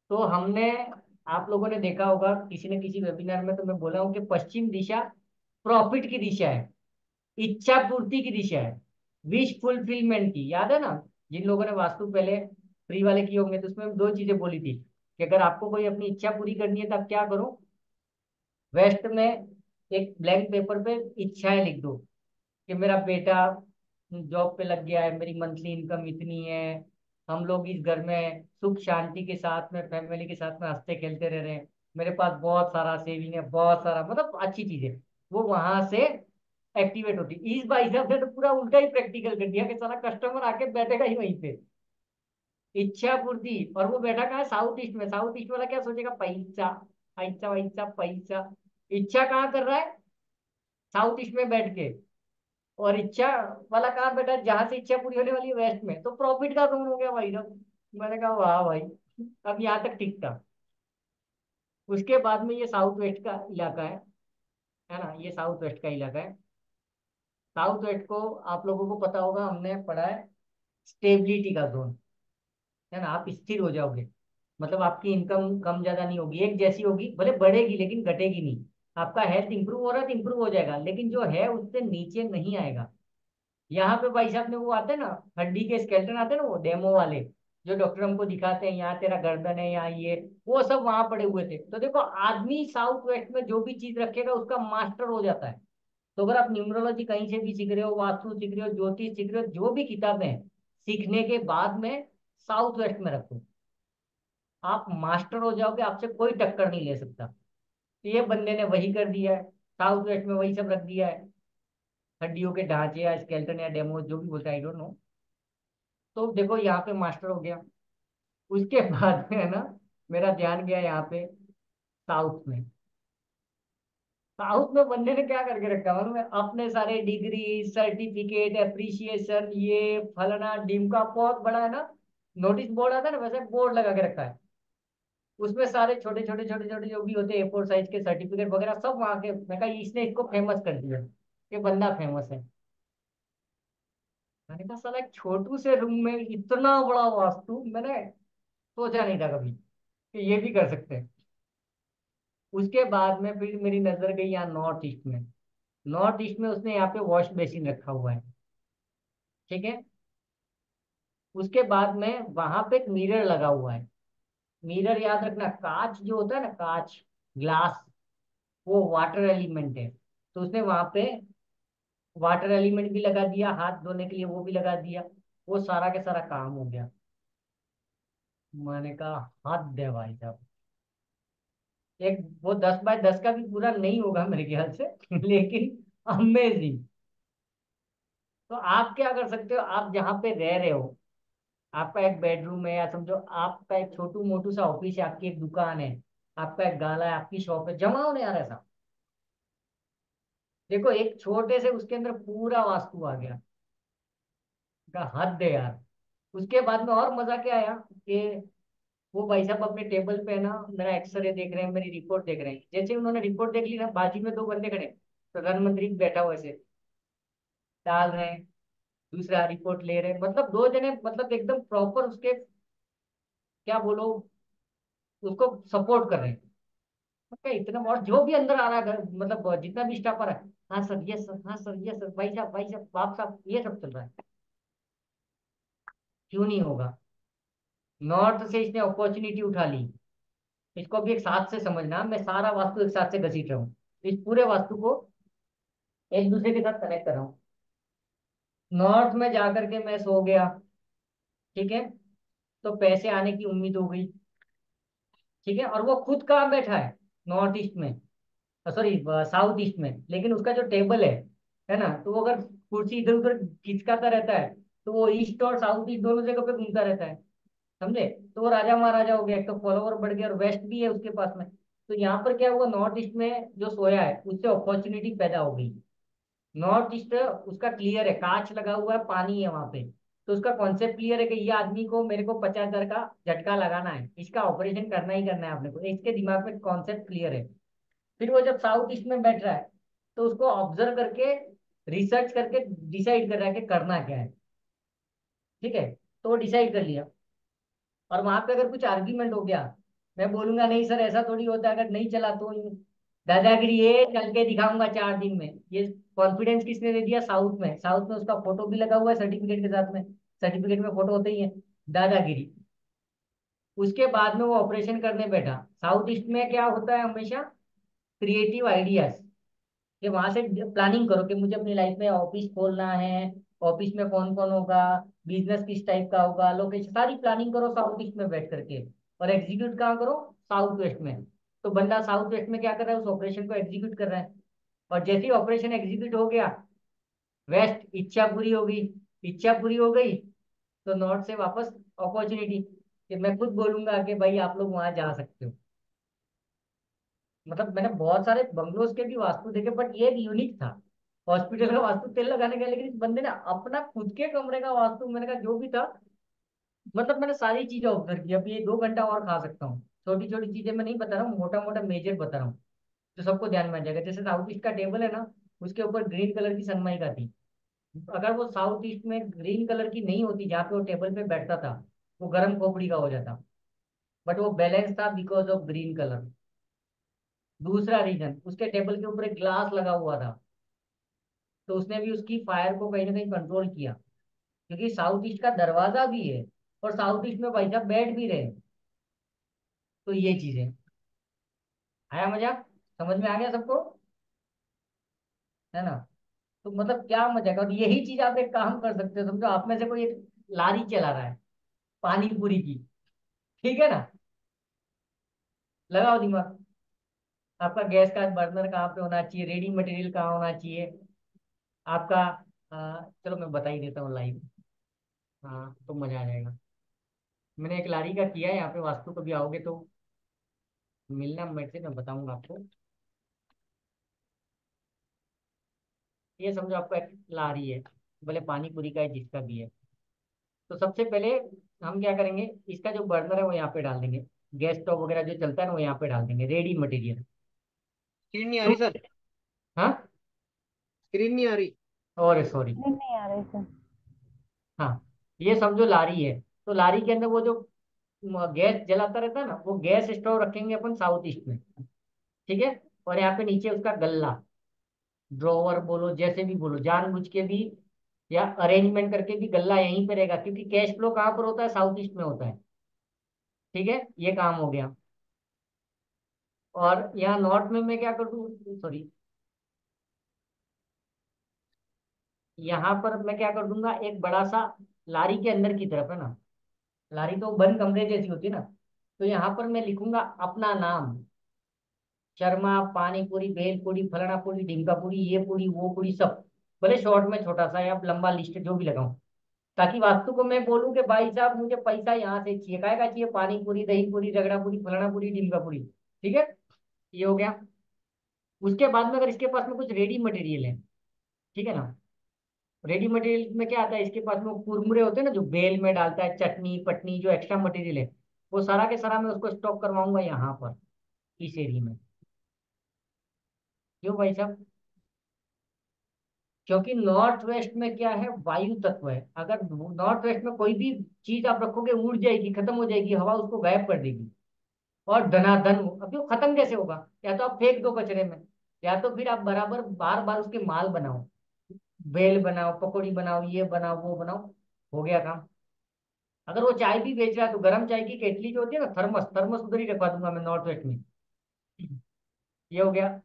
तो हमने, आप लोगों ने देखा होगा किसी न किसी वेबिनार में, तो मैं बोला हूँ कि पश्चिम दिशा प्रॉफिट की दिशा है, इच्छा पूर्ति की दिशा है, विश फुलफिलमेंट की, याद है ना। जिन लोगों ने वास्तु पहले फ्री वाले किए होंगे, तो उसमें 2 चीजें बोली थी कि अगर आपको कोई अपनी इच्छा पूरी करनी है तो आप क्या करो, वेस्ट में एक ब्लैंक पेपर पे इच्छाएं लिख दो, कि मेरा बेटा जॉब पे लग गया है, मेरी मंथली इनकम इतनी है, हम लोग इस घर में सुख शांति के साथ में, फैमिली के साथ में हंसते खेलते रह रहे हैं, मेरे पास बहुत सारा सेविंग है, बहुत सारा, मतलब अच्छी चीजें, वो वहां से एक्टिवेट होती। इस भाई साहब ने तो पूरा उल्टा ही प्रैक्टिकल कर दिया कि साला कस्टमर आके बैठेगा ही वहीं पे, इच्छा पूर्ति। और वो बैठा कहाँ है, साउथ ईस्ट में। साउथ ईस्ट वाला क्या सोचेगा, पैसा, पैसा पैसा पैसा। इच्छा कहाँ कर रहा है, साउथ ईस्ट में बैठ के। और इच्छा वाला कहाँ बैठा है, जहां से इच्छा पूरी होने वाली है, वेस्ट में। तो प्रॉफिट का जोन हो गया भाई साहब। मैंने कहा वाह भाई, अब यहाँ तक ठीक था। उसके बाद में ये साउथ वेस्ट का इलाका है ना, ये साउथ वेस्ट का इलाका है। साउथ वेस्ट को आप लोगों को पता होगा, हमने पढ़ा है स्टेबिलिटी का जोन, है ना। आप स्थिर हो जाओगे, मतलब आपकी इनकम कम ज्यादा नहीं होगी, एक जैसी होगी, भले बढ़ेगी लेकिन घटेगी नहीं। आपका हेल्थ इंप्रूव हो रहा है तो इंप्रूव हो जाएगा, लेकिन जो है उससे नीचे नहीं आएगा। यहाँ पे भाई साहब ने वो आते हैं ना, हड्डी के स्केलेटन आते हैं ना, वो डेमो वाले, जो डॉक्टर हमको दिखाते हैं, यहाँ तेरा गर्दन है, यहाँ ये, वो सब वहां पड़े हुए थे। तो देखो, आदमी साउथ वेस्ट में जो भी चीज रखेगा उसका मास्टर हो जाता है। तो अगर आप न्यूमरोलॉजी कहीं से भी सीख रहे हो, वास्तु सीख रहे हो, ज्योतिष सीख रहे हो, जो भी किताबें हैं, सीखने के बाद में साउथ वेस्ट में रखो। आप मास्टर हो जाओगे, आपसे कोई टक्कर नहीं ले सकता। तो ये बंदे ने वही कर दिया है, साउथ वेस्ट में वही सब रख दिया है, हड्डियों के ढांचे या स्केलेटन या डेमो जो भी बोलते हैं, आई डोंट नो। तो देखो यहाँ पे मास्टर हो गया। उसके बाद में है ना, मेरा ध्यान गया यहाँ पे साउथ में। साउथ में बंदे ने क्या करके रखा है मालूम है? अपने सारे डिग्री, सर्टिफिकेट, एप्रिसिएशन, ये फलाना ढिमका, बहुत बड़ा है ना, नोटिस बोर्ड आता है ना, वैसे बोर्ड लगा के रखा है। उसमें सारे छोटे छोटे छोटे छोटे जो भी होते हैं A4 साइज के सर्टिफिकेट वगैरह सब वहां के। मैं कहा इसने इसको फेमस कर दिया, ये बंदा फेमस है। मैंने कहा साला एक छोटू से रूम में इतना बड़ा वास्तु, मैंने सोचा नहीं था कभी कि ये भी कर सकते हैं। उसके बाद में फिर मेरी नजर गई यहाँ नॉर्थ ईस्ट में। नॉर्थ ईस्ट में उसने यहाँ पे वॉश बेसिन रखा हुआ है, ठीक है। उसके बाद में वहां पे एक मिरर लगा हुआ है। मिरर याद रखना, कांच जो होता है ना, कांच, ग्लास, वो वाटर एलिमेंट है। तो उसने वहां पे वाटर एलिमेंट भी लगा दिया, हाथ धोने के लिए वो भी लगा दिया। वो सारा के सारा काम हो गया। मैंने कहा हद है भाई साहब। एक वो 10 बाय 10 का भी पूरा नहीं होगा मेरे ख्याल से लेकिन अमेजिंग। तो आप क्या कर सकते हो, आप जहाँ पे रह रहे हो, आपका एक बेडरूम है, या समझो आपका एक छोटू मोटू सा ऑफिस है, आपकी एक दुकान है, आपका एक गाला है, आपकी शॉप है, जमाओ ना यार ऐसा। देखो एक छोटे से उसके अंदर पूरा वास्तु आ गया, का हद है यार। उसके बाद में और मजा क्या आया कि वो भाई साहब अपने टेबल पे ना मेरा एक्सरे देख रहे हैं, मेरी रिपोर्ट देख रहे हैं। जैसे उन्होंने रिपोर्ट देख ली ना, बाजू में दो बंदे खड़े, प्रधानमंत्री बैठा हुआ ऐसे डाल रहे हैं, दूसरा रिपोर्ट ले रहे हैं, मतलब दो जने, मतलब एकदम प्रॉपर उसके, क्या बोलो, उसको सपोर्ट कर रहे हैं। क्या इतना, और जो भी अंदर आ रहा है मतलब जितना भी स्टाफ आ रहा है, हाँ सर, ये सर, हाँ सर, ये सर, भाई साहब, बाप साहब, ये सब चल रहा है। क्यों नहीं होगा? नॉर्थ से इसने अपॉर्चुनिटी उठा ली। इसको भी एक साथ से समझना, मैं सारा वास्तु एक साथ से घसीट रहा हूँ, इस पूरे वास्तु को एक दूसरे के साथ कनेक्ट कर रहा हूँ। नॉर्थ में जाकर के मैं सो गया, ठीक है, तो पैसे आने की उम्मीद हो गई, ठीक है। और वो खुद कहाँ बैठा है? नॉर्थ ईस्ट में, सॉरी साउथ ईस्ट में, लेकिन उसका जो टेबल है ना, तो वो अगर कुर्सी इधर उधर खिसकाता रहता है, तो वो ईस्ट और साउथ ईस्ट दोनों जगह पे घूमता रहता है, समझे? तो वो राजा महाराजा हो गया, एक तो फॉलोवर बढ़ गया, और वेस्ट भी है उसके पास में। तो यहाँ पर क्या हुआ, नॉर्थ ईस्ट में जो सोया है उससे अपॉर्चुनिटी पैदा हो गई। नॉर्थ ईस्ट उसका क्लियर है, कांच लगा हुआ है, पानी है वहां पे। तो उसका कॉन्सेप्ट क्लियर है कि ये आदमी को, मेरे को 50,000 का झटका लगाना है, इसका ऑपरेशन करना ही करना है आपने को, इसके दिमाग में कॉन्सेप्ट क्लियर है। फिर वो जब साउथ ईस्ट में बैठ रहा है, तो उसको ऑब्जर्व करके, रिसर्च करके डिसाइड कर रहा है कि करना क्या है, ठीक है। तो वो डिसाइड कर लिया। और वहां पे अगर कुछ आर्ग्यूमेंट हो गया, मैं बोलूंगा नहीं सर ऐसा थोड़ी होता है, अगर नहीं चला तो दादागिरी, ये चल के दिखाऊंगा 4 दिन में। ये कॉन्फिडेंस किसने दे दिया? साउथ में। साउथ में उसका फोटो भी लगा हुआ है सर्टिफिकेट के साथ में, सर्टिफिकेट में फोटो होते ही है। दादागिरी। उसके बाद में वो ऑपरेशन करने बैठा। साउथ ईस्ट में क्या होता है हमेशा? क्रिएटिव आइडियाज, कि वहां से प्लानिंग करो कि मुझे अपनी लाइफ में ऑफिस खोलना है, ऑफिस में कौन कौन होगा, बिजनेस किस टाइप का होगा, लोकेशन, सारी प्लानिंग करो साउथ ईस्ट में बैठ करके। और एग्जीक्यूट कहाँ करो? साउथ वेस्ट में। तो बंदा साउथ वेस्ट में क्या कर रहा है? उस ऑपरेशन को एग्जीक्यूट कर रहा है। और जैसे ही ऑपरेशन एग्जीक्यूट हो गया, वेस्ट इच्छा पूरी हो गई। इच्छा पूरी हो गई, तो नॉर्थ से वापस अपॉर्चुनिटी, कि मैं खुद बोलूंगा कि भाई आप लोग वहां जा सकते हो। मतलब मैंने बहुत सारे बंगलोज के भी वास्तु देखे, बट ये एक यूनिक था। हॉस्पिटल का वास्तु तेल लगाने का, लेकिन इस बंदे ने अपना खुद के कमरे का वास्तु, मैंने कहा जो भी था, मतलब मैंने सारी चीजें ऑब्जर्व की। अभी ये 2 घंटा और खा सकता हूँ। छोटी छोटी चीजें मैं नहीं बता रहा हूँ, मोटा मोटा मेजर बता रहा हूँ, जो सबको ध्यान में आ जाएगा। जैसे साउथ ईस्ट का टेबल है ना, उसके ऊपर ग्रीन कलर की सनमाइका थी। अगर वो साउथ ईस्ट में ग्रीन कलर की नहीं होती, जहाँ पे वो टेबल पे बैठता था, वो गर्म खोपड़ी का हो जाता। बट वो बैलेंस था बिकॉज ऑफ ग्रीन कलर। दूसरा रीजन, उसके टेबल के ऊपर एक ग्लास लगा हुआ था, तो उसने भी उसकी फायर को कहीं ना कहीं कंट्रोल किया, क्योंकि साउथ ईस्ट का दरवाजा भी है, और साउथ ईस्ट में भाई साहब बैठ भी रहे। तो ये चीजें, आया मजा? समझ में आ गया सबको? है ना। तो मतलब क्या मजा है। और यही चीज आप एक काम कर सकते हो, समझो आप में से कोई एक लारी चला रहा है पानी पूरी की, ठीक है ना। लगाओ दिमाग, आपका गैस का बर्नर कहाँ पे होना चाहिए, रेडी मटेरियल कहाँ होना चाहिए आपका। चलो मैं बता ही देता हूँ लाइव। हाँ तो मजा आ जाएगा। मैंने एक लारी का किया है यहाँ पे वास्तु, कभी आओगे तो मिलना मेरे से, मैं बताऊंगा आपको। ये समझो आपका एक लारी है, भले पानी पूरी का है जिसका भी है। तो सबसे पहले हम क्या करेंगे, इसका जो बर्नर है वो यहाँ पे डाल देंगे, गैस स्टोव वगैरह जो चलता है ना वो यहाँ पे डाल देंगे, रेडी मटेरियल। स्क्रीन नहीं आ रही सर, हाँ, स्क्रीन नहीं आ रही। और सॉरी। नहीं नहीं आ रही सर। हाँ, ये समझो लारी है। तो लारी के अंदर वो जो गैस जलाता रहता है ना, वो गैस स्टोव रखेंगे अपन साउथ ईस्ट में, ठीक है। और यहाँ पे नीचे उसका गल्ला, ड्रॉवर बोलो जैसे भी बोलो, जानबूझ के भी या अरेंजमेंट करके भी गल्ला यहीं पे रहेगा, क्योंकि कैश फ्लो कहाँ पर होता है, साउथ ईस्ट में होता है, ठीक है। ये काम हो गया। और यहाँ नॉर्थ में मैं क्या कर दूँ, सॉरी, यहाँ पर मैं क्या कर दूंगा, एक बड़ा सा लारी के अंदर की तरफ है ना, लारी तो बंद कमरे जैसी होती है ना, तो यहाँ पर मैं लिखूंगा अपना नाम, शर्मा पानी पूरी भेल पूरी फलाना पूरी ढिमका पूरी ये पूरी वो पूरी सब, भले शॉर्ट में छोटा सा या लंबा लिस्ट जो भी लगाऊं, ताकि वास्तु को मैं बोलूं कि भाई साहब मुझे पैसा यहाँ से चाहिए, काय का चाहिए, पानी पूरी दही पूरी रगड़ा पूरी फलाना पूरी ढिमका पूरी, ठीक है। ये हो गया। उसके बाद में अगर इसके पास में कुछ रेडी मटेरियल है, ठीक है ना, रेडी मटेरियल में क्या आता है, इसके पास में वो कुरमुरे होते हैं ना जो बेल में डालता है, चटनी पटनी जो एक्स्ट्रा मटेरियल है, वो सारा के सारा मैं उसको स्टॉक करवाऊंगा यहाँ पर, इस एरिया में। क्यों भाई साहब, क्योंकि नॉर्थ वेस्ट में क्या है, वायु तत्व है। अगर नॉर्थ वेस्ट में कोई भी चीज आप रखोगे उड़ जाएगी, खत्म हो जाएगी, हवा उसको गायब कर देगी। और धनाधन अभी वो खत्म कैसे होगा, या तो आप फेंक दो कचरे में, या तो फिर आप बराबर बार बार उसके माल बनाओ, बेल बनाओ, पकौड़ी बनाओ, ये बनाओ वो बनाओ, हो गया काम। अगर वो चाय भी बेच रहा है तो गर्म चाय की केटली जो होती है ना, थर्मस, थर्मस उधर ही रखवा दूंगा मैं नॉर्थ वेस्ट में। ये हो गया।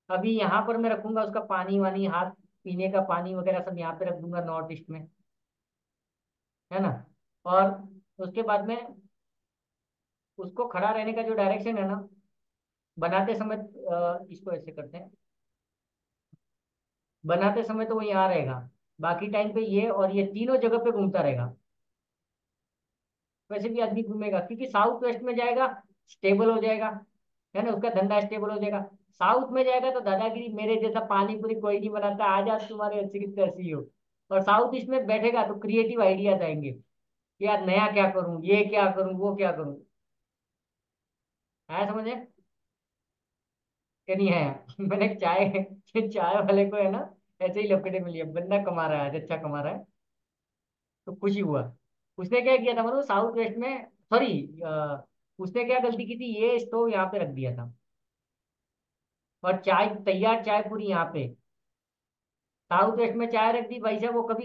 अभी यहाँ पर मैं रखूंगा उसका पानी वानी, हाथ पीने का पानी वगैरह सब यहाँ पे रख दूंगा नॉर्थ ईस्ट में, है ना। और उसके बाद में उसको खड़ा रहने का जो डायरेक्शन है ना, बनाते समय इसको ऐसे करते हैं, बनाते समय तो वो यहाँ रहेगा, बाकी टाइम पे ये और ये तीनों जगह पे घूमता रहेगा। वैसे भी आदमी घूमेगा, क्योंकि साउथ वेस्ट में जाएगा स्टेबल हो जाएगा, है ना, उसका धंधा स्टेबल हो जाएगा। साउथ में जाएगा तो दादागिरी, मेरे जैसा पानी पूरी कोई नहीं बनाता, आज आज तुम्हारे अच्छी की तरसी हो। और साउथ ईस्ट में बैठेगा तो क्रिएटिव आइडियाज आएंगे कि यार नया क्या करूं, ये क्या करूं, वो क्या करूं। आया समझे कि नहीं है। मैंने चाय चाय वाले को है ना ऐसे ही लपेटे में लिया, बंदा कमा रहा है आज, अच्छा कमा रहा है, तो खुशी हुआ। उसने क्या किया था मतलब साउथ वेस्ट में, सॉरी, उसने क्या गलती की थी, ये स्टोव यहाँ पे रख दिया था, और चाय तैयार चाय पूरी यहाँ पे, साउथ वेस्ट में चाय रख दी भाई साहब, वो कभी